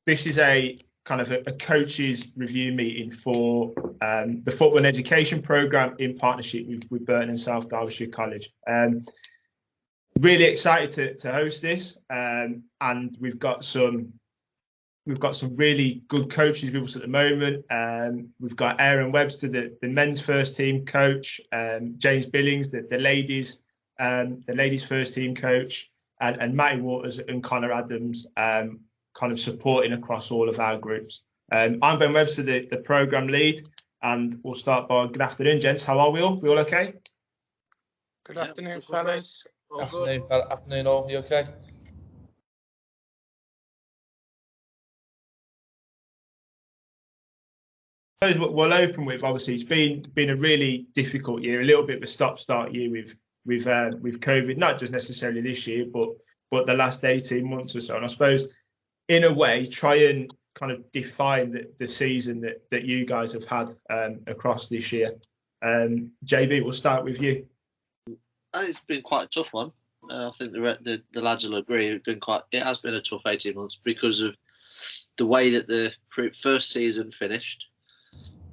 this is a kind of a coaches review meeting for the Football Education programme in partnership with Burton and South Derbyshire College. Really excited to host this, and we've got some really good coaches with us at the moment. We've got Aaron Webster, the men's first team coach, James Billings, the ladies first team coach, and Matty Waters and Connor Adams, kind of supporting across all of our groups. I'm Ben Webster, the programme lead, and we'll start by good afternoon, gents. How are we all? We all okay? Good afternoon, fellas. Afternoon all. You okay? I suppose what we'll open with, obviously, it's been a really difficult year, a little bit of a stop-start year with COVID, not just necessarily this year, but the last 18 months or so. And I suppose, in a way, try and kind of define the season that you guys have had across this year. JB, we'll start with you. It's been quite a tough one. I think the lads will agree. It has been a tough 18 months because of the way that the first season finished.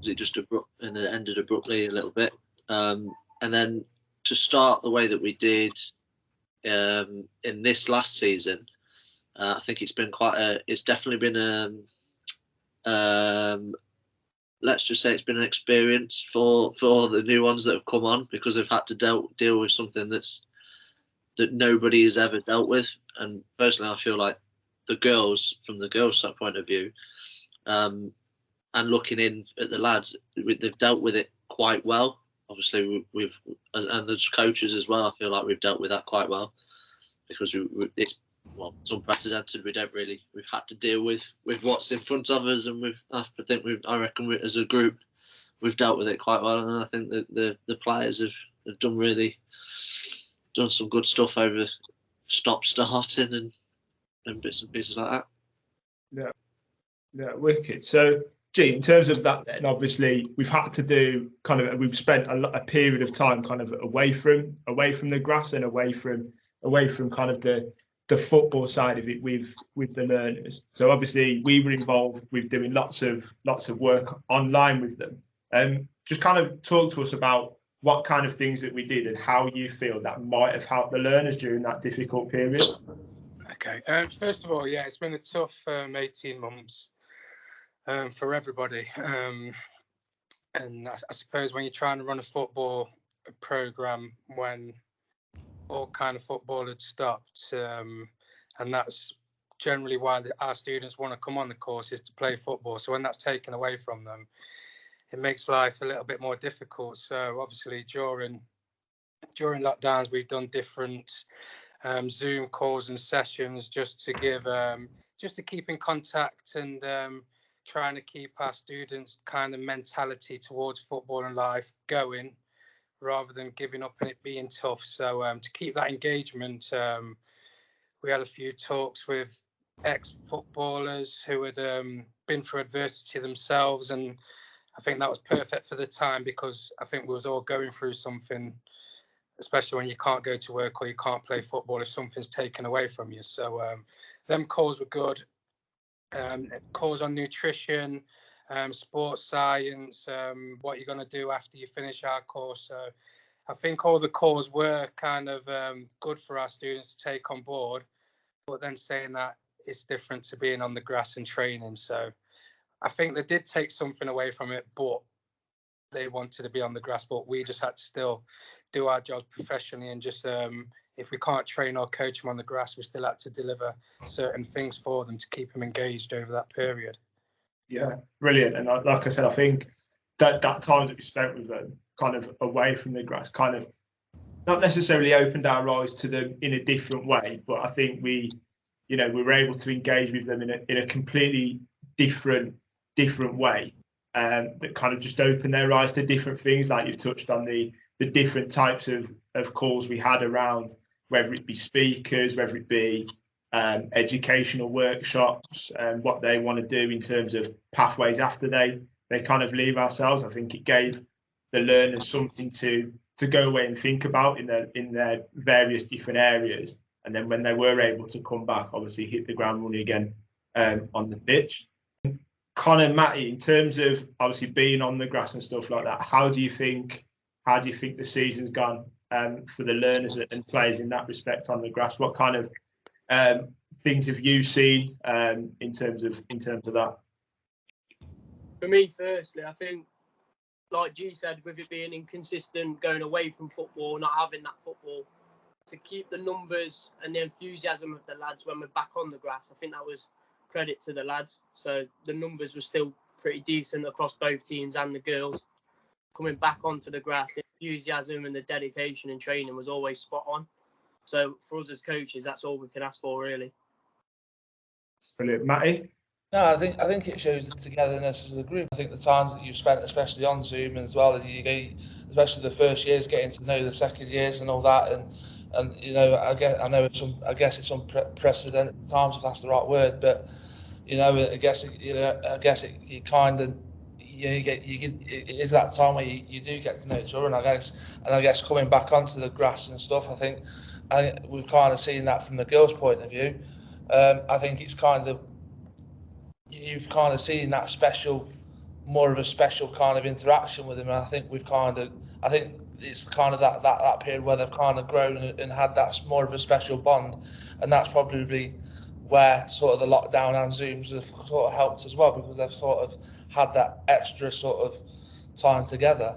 It just abrupt and it ended abruptly a little bit, and then to start the way that we did in this last season, I think it's definitely been let's just say it's been an experience for the new ones that have come on, because they've had to deal with something that nobody has ever dealt with. And personally, I feel like from the girls' point of view, and looking in at the lads, they've dealt with it quite well. Obviously, and as coaches as well, I feel like we've dealt with that quite well, because it's unprecedented. We've had to deal with what's in front of us, and I reckon as a group, we've dealt with it quite well. And I think that the players have done some good stuff over stop-starting and bits and pieces like that. Yeah, wicked. So, G, in terms of that, then obviously we've had to do we've spent a period of time kind of away from the grass and away from kind of the football side of it with the learners. So obviously we were involved with doing lots of work online with them. Just kind of talk to us about what kind of things that we did and how you feel that might have helped the learners during that difficult period. Okay. First of all, yeah, it's been a tough 18 months. For everybody, and I suppose when you're trying to run a football program when all kind of football had stopped, and that's generally why our students want to come on the course, is to play football. So when that's taken away from them, it makes life a little bit more difficult. So obviously during lockdowns, we've done different Zoom calls and sessions just to keep in contact and trying to keep our students' kind of mentality towards football and life going, rather than giving up and it being tough. So to keep that engagement, we had a few talks with ex-footballers who had been through adversity themselves, and I think that was perfect for the time, because I think we was all going through something, especially when you can't go to work or you can't play football if something's taken away from you. So them calls were good. Calls on nutrition, sports science, what you're going to do after you finish our course. So I think all the calls were kind of good for our students to take on board, but then saying that it's different to being on the grass and training. So I think they did take something away from it, but they wanted to be on the grass, but we just had to still do our jobs professionally, and just if we can't train or coach them on the grass, we still had to deliver certain things for them to keep them engaged over that period. Yeah, brilliant. And like I said, I think that time that we spent with them kind of away from the grass kind of not necessarily opened our eyes to them in a different way, but I think we were able to engage with them in a completely different way, that kind of just opened their eyes to different things. Like you've touched on the different types of calls we had around, whether it be speakers, whether it be educational workshops, and what they want to do in terms of pathways after they kind of leave ourselves. I think it gave the learners something to go away and think about in their various different areas. And then when they were able to come back, obviously hit the ground running again on the pitch. Connor, Matty, in terms of obviously being on the grass and stuff like that, how do you think the season's gone for the learners and players in that respect on the grass? What kind of things have you seen in terms of that? For me, firstly, I think, like G said, with it being inconsistent, going away from football, not having that football, to keep the numbers and the enthusiasm of the lads when we're back on the grass, I think that was credit to the lads. So the numbers were still pretty decent across both teams and the girls. Coming back onto the grass, the enthusiasm and the dedication and training was always spot on. So for us as coaches, that's all we can ask for, really. Brilliant. Matty? No, I think it shows the togetherness as a group. I think the times that you've spent, especially on Zoom as well, as you go, especially the first years, getting to know the second years and all that, and you know, I guess it's unprecedented times, if that's the right word, but you know, I guess it kind of, you get it is that time where you do get to know each other, and I guess coming back onto the grass and stuff, I think we've kind of seen that from the girls' point of view. I think it's kind of, you've kind of seen that more of a special kind of interaction with them, and I think it's kind of that period where they've kind of grown and had that more of a special bond, and that's probably where sort of the lockdown and Zooms have sort of helped as well, because they've sort of had that extra sort of time together.